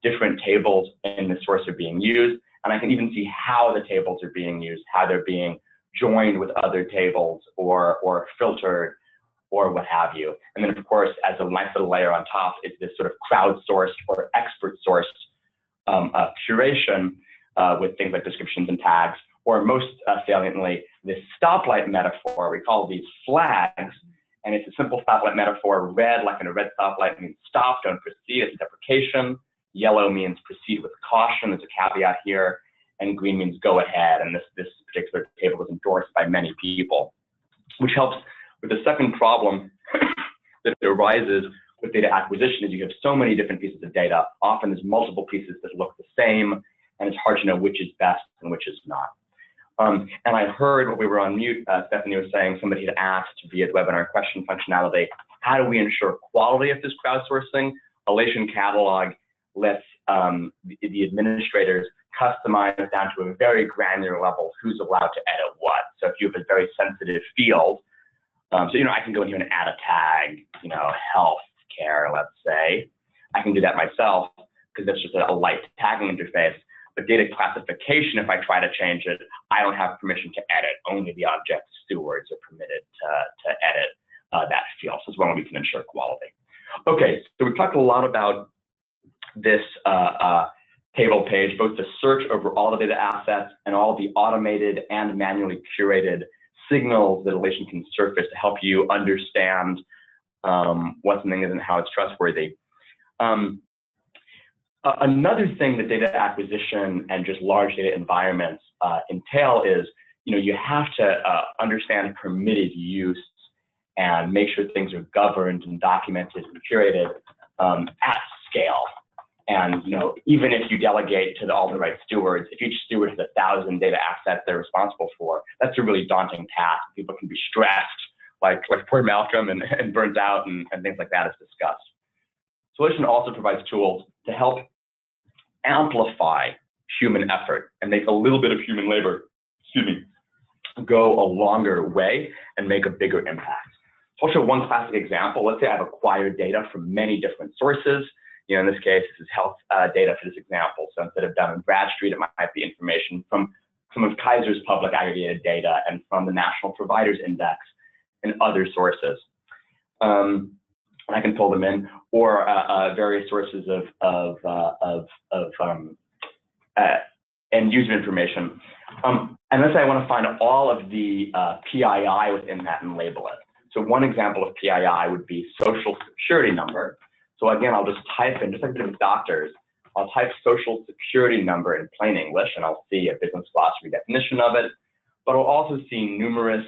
different tables in the source are being used. And I can even see how the tables are being used, how they're being joined with other tables or filtered or what have you. And then of course, as a nice little layer on top is this sort of crowdsourced or expert sourced curation with things like descriptions and tags, or most saliently, this stoplight metaphor. We call these flags, and it's a simple stoplight metaphor. Red, like in a red stoplight, means stop, don't proceed, it's deprecation. Yellow means proceed with caution, there's a caveat here, and green means go ahead, and this particular table was endorsed by many people, which helps with the second problem that arises with data acquisition is you have so many different pieces of data. Often there's multiple pieces that look the same, and it's hard to know which is best and which is not. And I heard when we were on mute, Stephanie was saying somebody had asked via the webinar question functionality, how do we ensure quality of this crowdsourcing? Alation Catalog lets the administrators customize down to a very granular level who's allowed to edit what. So if you have a very sensitive field, so I can go in here and add a tag, health care, let's say. I can do that myself because that's just a light tagging interface. But data classification, if I try to change it, I don't have permission to edit. Only the object stewards are permitted to edit that field. So it's one way we can ensure quality. Okay, so we've talked a lot about this table page, both the search over all the data assets and all the automated and manually curated signals that Alation can surface to help you understand what something is and how it's trustworthy. Another thing that data acquisition and just large data environments entail is, you have to understand permitted use and make sure things are governed and documented and curated at scale. And even if you delegate to all the right stewards, if each steward has 1,000 data assets they're responsible for, that's a really daunting task. People can be stressed, like poor Malcolm, and burnt out and things like that as discussed. Alation also provides tools to help amplify human effort and make a little bit of human labor, go a longer way and make a bigger impact. So I'll show one classic example. Let's say I've acquired data from many different sources. In this case, this is health data for this example. So instead of Dun & Bradstreet, it might be information from some of Kaiser's public aggregated data and from the National Providers Index and other sources. I can pull them in, or various sources of end user information. And let's say I want to find all of the PII within that and label it. So one example of PII would be social security number. So again, I'll just type in, just like I did with doctors, I'll type social security number in plain English, and I'll see a business glossary definition of it. But I'll also see numerous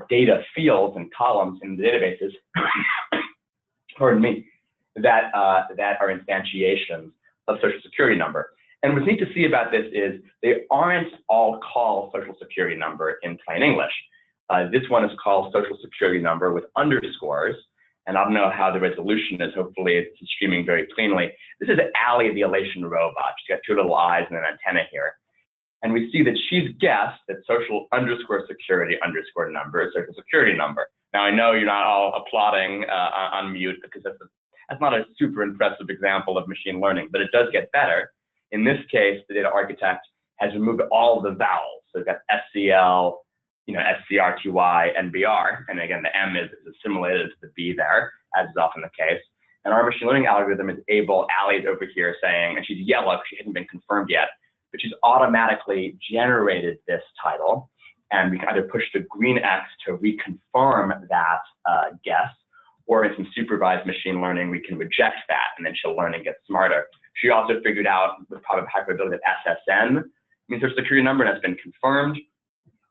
data fields and columns in the databases, pardon me, that are instantiations of social security number. And what's neat to see about this is they aren't all called social security number in plain English. This one is called social security number with underscores. And I don't know how the resolution is. Hopefully it's streaming very cleanly. This is Allie, the Alation robot. She's got two little eyes and an antenna here. And we see that she's guessed that social underscore security underscore number is social security number. Now I know you're not all applauding on mute because that's not a super impressive example of machine learning, but it does get better. In this case, the data architect has removed all of the vowels. So we've got SCL, SCRTY, and BR. And again, the M is assimilated to the B there, as is often the case. And our machine learning algorithm is able, Allie's over here saying, and she's yellow because she hasn't been confirmed yet, but she's automatically generated this title. And we can either push the green X to reconfirm that guess, or in some supervised machine learning, we can reject that, and then she'll learn and get smarter. She also figured out with probably high probability that SSN means her security number and has been confirmed.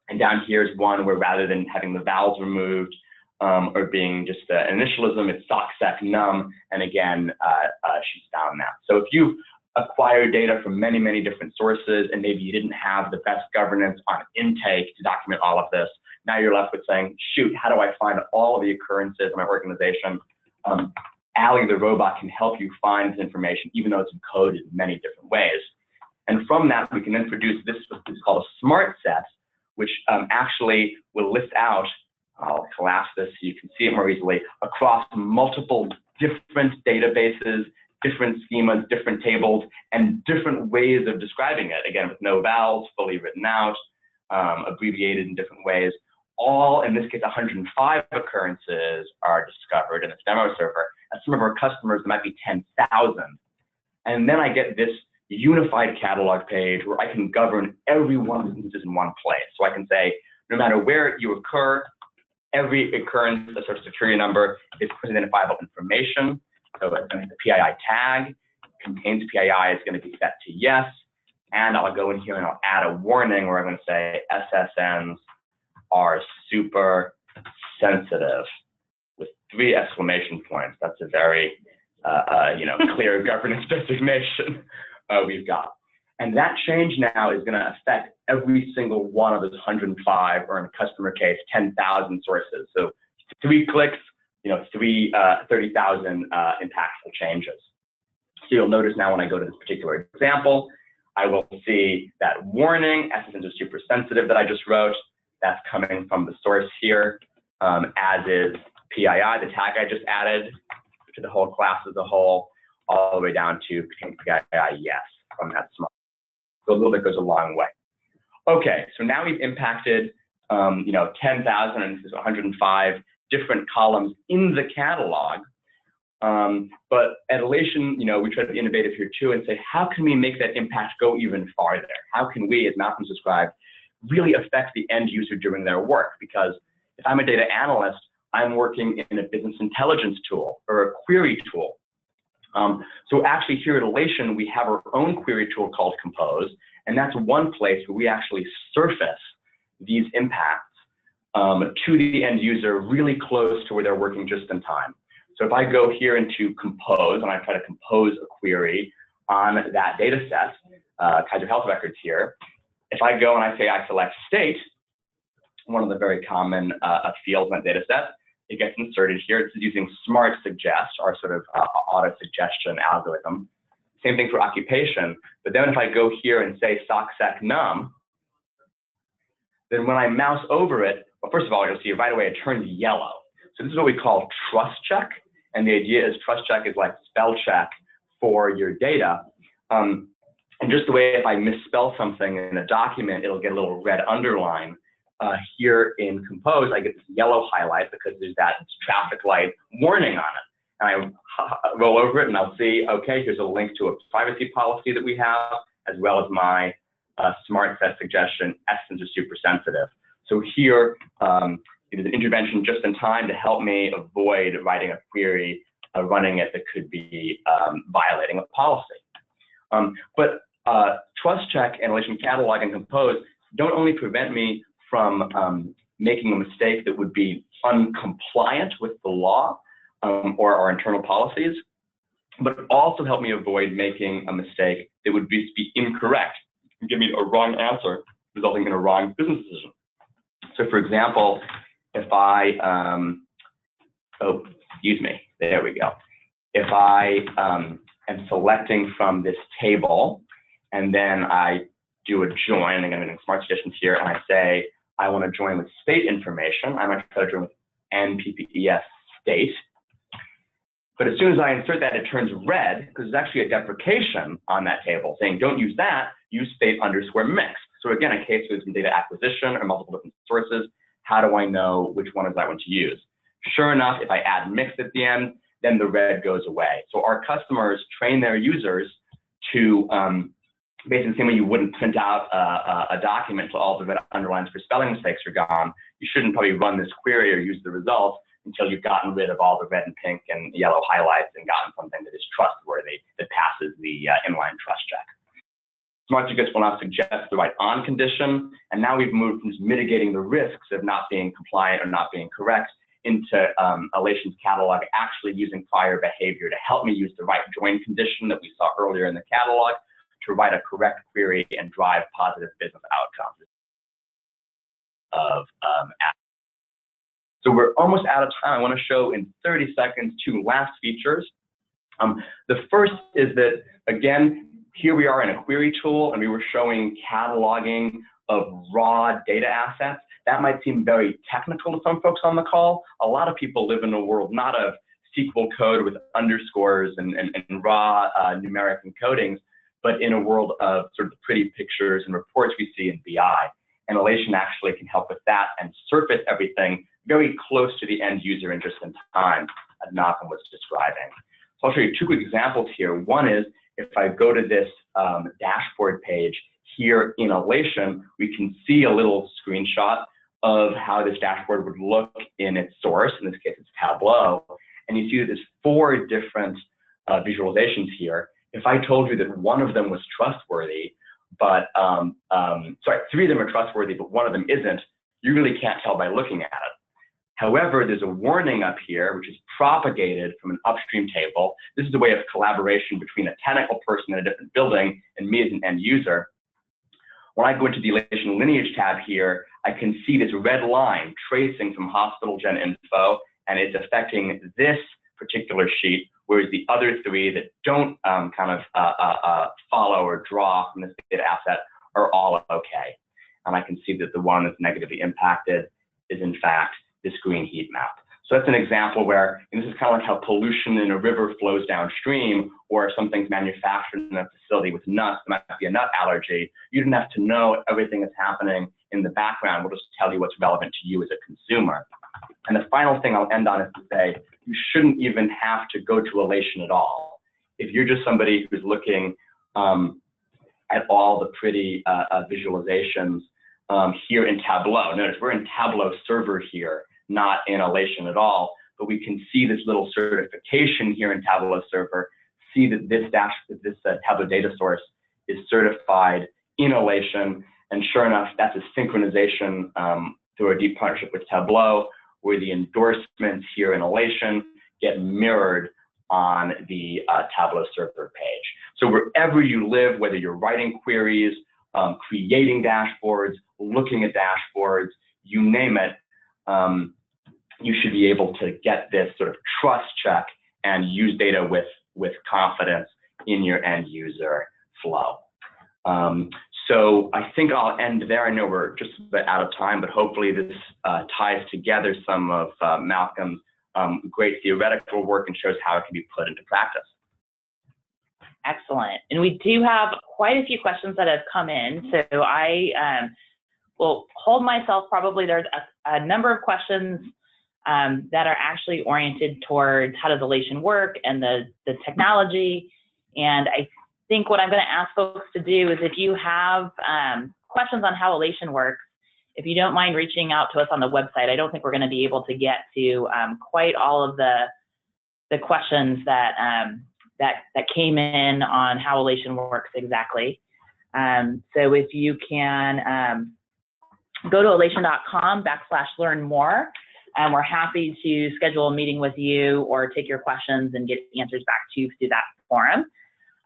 And down here is one where rather than having the vowels removed or being just an initialism, it's sock, sec, num. And again, she's found that. So if you acquire data from many, many different sources, and maybe you didn't have the best governance on intake to document all of this, now you're left with saying, shoot, how do I find all of the occurrences in my organization? Allie, the robot, can help you find this information, even though it's encoded in many different ways. And from that, we can then produce this, what's called a smart set, which actually will list out, I'll collapse this so you can see it more easily, across multiple different databases, different schemas, different tables, and different ways of describing it. Again, with no vowels, fully written out, abbreviated in different ways. All, in this case, 105 occurrences are discovered in this demo server. At some of our customers, there might be 10,000. And then I get this unified catalog page where I can govern every one of the instances in one place. So I can say, no matter where you occur, every occurrence, the social security number, is identifiable information. So it's going to the PII tag, contains PII is going to be set to yes. And I'll go in here and I'll add a warning where I'm going to say SSNs are super sensitive with 3 exclamation points. That's a very clear governance designation we've got. And that change now is going to affect every single one of those 105, or in a customer case, 10,000 sources. So 3 clicks, 30,000 impactful changes. So you'll notice now when I go to this particular example, I will see that warning, SSNs are super sensitive that I just wrote. That's coming from the source here, as is PII, the tag I just added to the whole class as a whole, all the way down to PII yes from that smart. So a little bit goes a long way. Okay, so now we've impacted 10,000 and 105 different columns in the catalog. But at Alation, we try to be innovative here too and say, how can we make that impact go even farther? How can we, as Malcolm described, really affect the end user doing their work? Because if I'm a data analyst, I'm working in a business intelligence tool or a query tool. So actually here at Alation, we have our own query tool called Compose, and that's one place where we actually surface these impacts to the end user really close to where they're working just in time. So if I go here into Compose and I try to compose a query on that data set, Kaiser Health Records here, if I go and I say I select state, one of the very common fields in that data set, it gets inserted here. It's using Smart Suggest, our sort of auto suggestion algorithm. Same thing for occupation. But then if I go here and say socsec_num, then when I mouse over it, well, first of all, you'll see right away it turns yellow. So this is what we call trust check. And the idea is trust check is like spell check for your data. And just the way if I misspell something in a document, it'll get a little red underline. Here in Compose, I get this yellow highlight because there's that traffic light warning on it. And I roll over it and I'll see, okay, here's a link to a privacy policy that we have, as well as my smart set suggestion, SSNs are super sensitive. So here, it is an intervention just in time to help me avoid writing a query, running it that could be violating a policy. But Trust Check and Alation Catalog and Compose don't only prevent me from making a mistake that would be uncompliant with the law or our internal policies, but also help me avoid making a mistake that would be incorrect and give me a wrong answer, resulting in a wrong business decision. So for example, if I, there we go. If I am selecting from this table, and then I do a join, and I'm in Smart Suggestions here, and I say, I want to join with state information. I might try to join with NPPES state. But as soon as I insert that, it turns red, because there's actually a deprecation on that table saying, don't use that, use state_mixed. So again, in case there's some data acquisition or multiple different sources, how do I know which one is I want to use? Sure enough, if I add mixed at the end, then the red goes away. So our customers train their users to, basically the same way you wouldn't print out a document till all the red underlines for spelling mistakes are gone, you shouldn't probably run this query or use the results until you've gotten rid of all the red and pink and yellow highlights and gotten something that is trustworthy, that passes the inline trust check. Smart Suggest will now suggest the right on condition, and now we've moved from just mitigating the risks of not being compliant or not being correct into Alation's catalog actually using prior behavior to help me use the right join condition that we saw earlier in the catalog to write a correct query and drive positive business outcomes. So we're almost out of time. I want to show in 30 seconds 2 last features. The first is that, again, here we are in a query tool, and we were showing cataloging of raw data assets. That might seem very technical to some folks on the call. A lot of people live in a world not of SQL code with underscores and raw numeric encodings, but in a world of sort of the pretty pictures and reports we see in BI. And Alation actually can help with that and surface everything very close to the end user in just in time, as Malcolm was describing. So I'll show you two quick examples here. One is if I go to this dashboard page here in Alation, we can see a little screenshot of how this dashboard would look in its source. In this case, it's Tableau. And you see that there's 4 different visualizations here. If I told you that one of them was trustworthy, but, sorry, 3 of them are trustworthy, but one of them isn't, you really can't tell by looking at it. However, there's a warning up here, which is propagated from an upstream table. This is a way of collaboration between a technical person in a different building and me as an end user. When I go into the Alation Lineage tab here, I can see this red line tracing from hospital gen info, and it's affecting this particular sheet, whereas the other 3 that don't follow or draw from this data asset are all okay. And I can see that the one that's negatively impacted is in fact this green heat map. So that's an example where, and this is kind of like how pollution in a river flows downstream, or if something's manufactured in a facility with nuts, there might be a nut allergy. You don't have to know everything that's happening in the background. We'll just tell you what's relevant to you as a consumer. And the final thing I'll end on is to say, you shouldn't even have to go to Alation at all. If you're just somebody who's looking at all the pretty visualizations here in Tableau. Notice we're in Tableau server here, not in Alation at all, but we can see this little certification here in Tableau server, see that this Tableau data source is certified in Alation, and sure enough, that's a synchronization through a deep partnership with Tableau, where the endorsements here in Alation get mirrored on the Tableau server page. So wherever you live, whether you're writing queries, creating dashboards, looking at dashboards, you name it, you should be able to get this sort of trust check and use data with confidence in your end user flow. So I think I'll end there. I know we're just a bit out of time, but hopefully this ties together some of Malcolm's great theoretical work and shows how it can be put into practice. Excellent. And we do have quite a few questions that have come in. So I will hold myself, probably there's a number of questions that are actually oriented towards how does Alation work and the technology. And I think what I'm going to ask folks to do is, if you have questions on how Alation works, if you don't mind reaching out to us on the website. I don't think we're going to be able to get to quite all of the questions that came in on how Alation works exactly. So if you can go to alation.com/learn-more, and we're happy to schedule a meeting with you or take your questions and get answers back to you through that forum.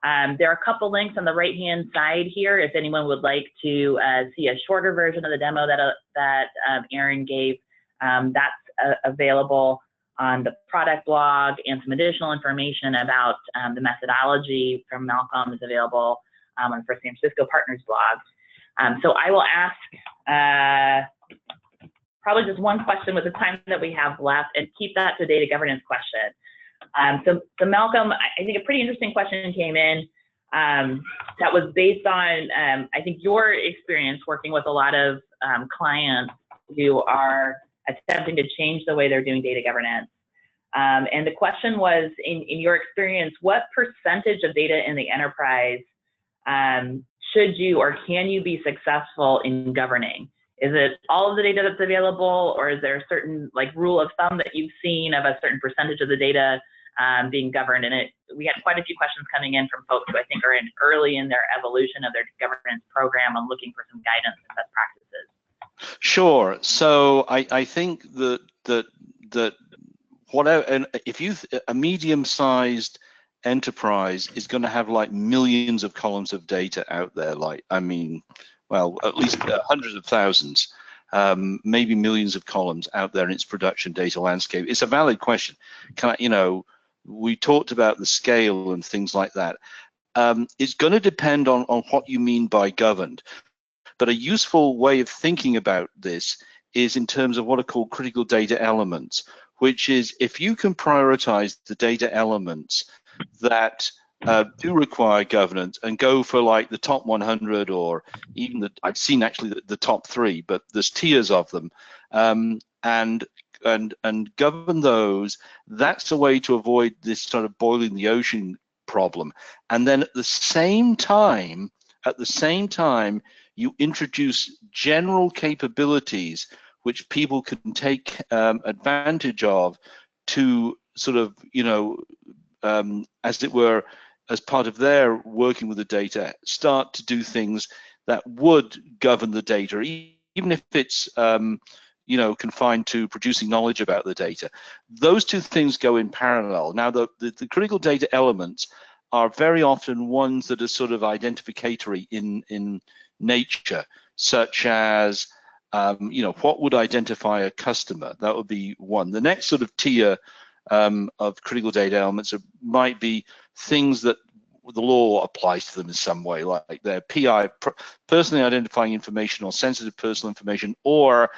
There are a couple links on the right-hand side here if anyone would like to see a shorter version of the demo that Aaron gave. That's available on the product blog, and some additional information about the methodology from Malcolm is available on the San Francisco Partners blog. So I will ask probably just one question with the time that we have left, and keep that to a data governance question. So Malcolm, I think a pretty interesting question came in that was based on, I think, your experience working with a lot of clients who are attempting to change the way they're doing data governance. And the question was, in your experience, what percentage of data in the enterprise should you or can you be successful in governing? Is it all of the data that's available, or is there a certain rule of thumb that you've seen of a certain percentage of the data being governed? And we had quite a few questions coming in from folks who I think are early in their evolution of their governance program and looking for some guidance and best practices. Sure. So I think that whatever, and if a medium-sized enterprise is going to have millions of columns of data out there, well, at least hundreds of thousands, maybe millions of columns out there in its production data landscape. It's a valid question. We talked about the scale and things like that. It's going to depend on what you mean by governed. But a useful way of thinking about this is in terms of what are called critical data elements, which is if you can prioritize the data elements that do require governance and go for like the top 100 or even I've seen actually the top 3, but there's tiers of them, and govern those. That's a way to avoid this sort of boiling the ocean problem. And then at the same time, you introduce general capabilities which people can take advantage of to sort of, as it were, as part of their working with the data, start to do things that would govern the data, even if it's confined to producing knowledge about the data. Those two things go in parallel. Now, the critical data elements are very often ones that are sort of identificatory in nature, such as what would identify a customer? That would be one. The next sort of tier of critical data elements might be things that the law applies to them in some way, like their PI, personally identifying information or sensitive personal information, or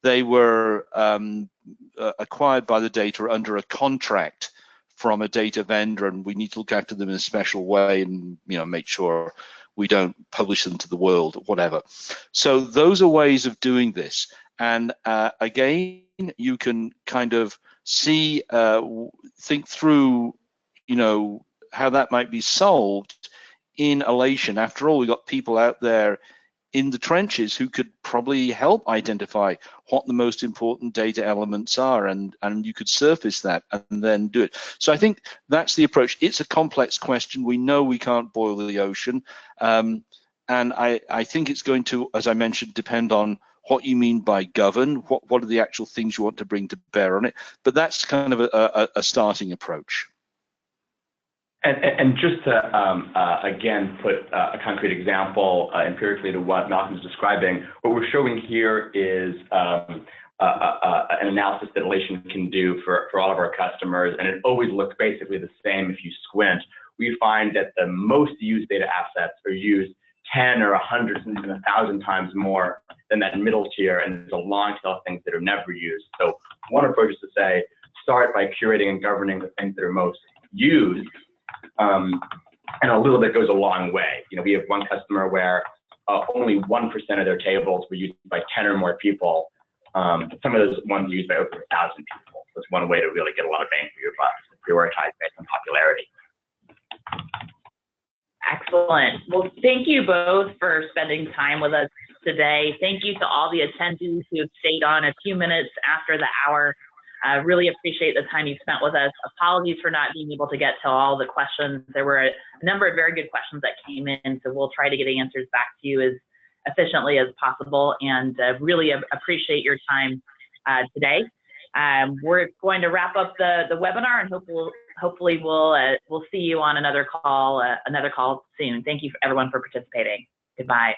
they were acquired by the data under a contract from a data vendor, and we need to look after them in a special way and make sure we don't publish them to the world or whatever. So those are ways of doing this. And again, you can kind of see, think through, how that might be solved in Alation. After all, we've got people out there in the trenches who could probably help identify what the most important data elements are, and you could surface that and then do it. So I think that's the approach. It's a complex question. We know we can't boil the ocean. And I think it's going to, as I mentioned, depend on what you mean by govern, what are the actual things you want to bring to bear on it. But that's kind of a starting approach. And just to, again, put a concrete example empirically to what Malcolm's describing, what we're showing here is an analysis that Alation can do for all of our customers, and it always looks basically the same if you squint. We find that the most used data assets are used 10 or 100, even 1,000 times more than that middle tier, and there's a long tail of things that are never used. So one approach is to say, start by curating and governing the things that are most used, and a little bit goes a long way. We have one customer where only 1% of their tables were used by 10 or more people. Some of those ones used by over 1,000 people. So it's one way to really get a lot of bang for your buck, to prioritize based on popularity. Excellent. Well, thank you both for spending time with us today. Thank you to all the attendees who have stayed on a few minutes after the hour. I really appreciate the time you spent with us. Apologies for not being able to get to all the questions. There were a number of very good questions that came in, so we'll try to get answers back to you as efficiently as possible, and really appreciate your time today. We're going to wrap up the webinar, and hopefully we'll see you on another call soon. Thank you everyone for participating. Goodbye.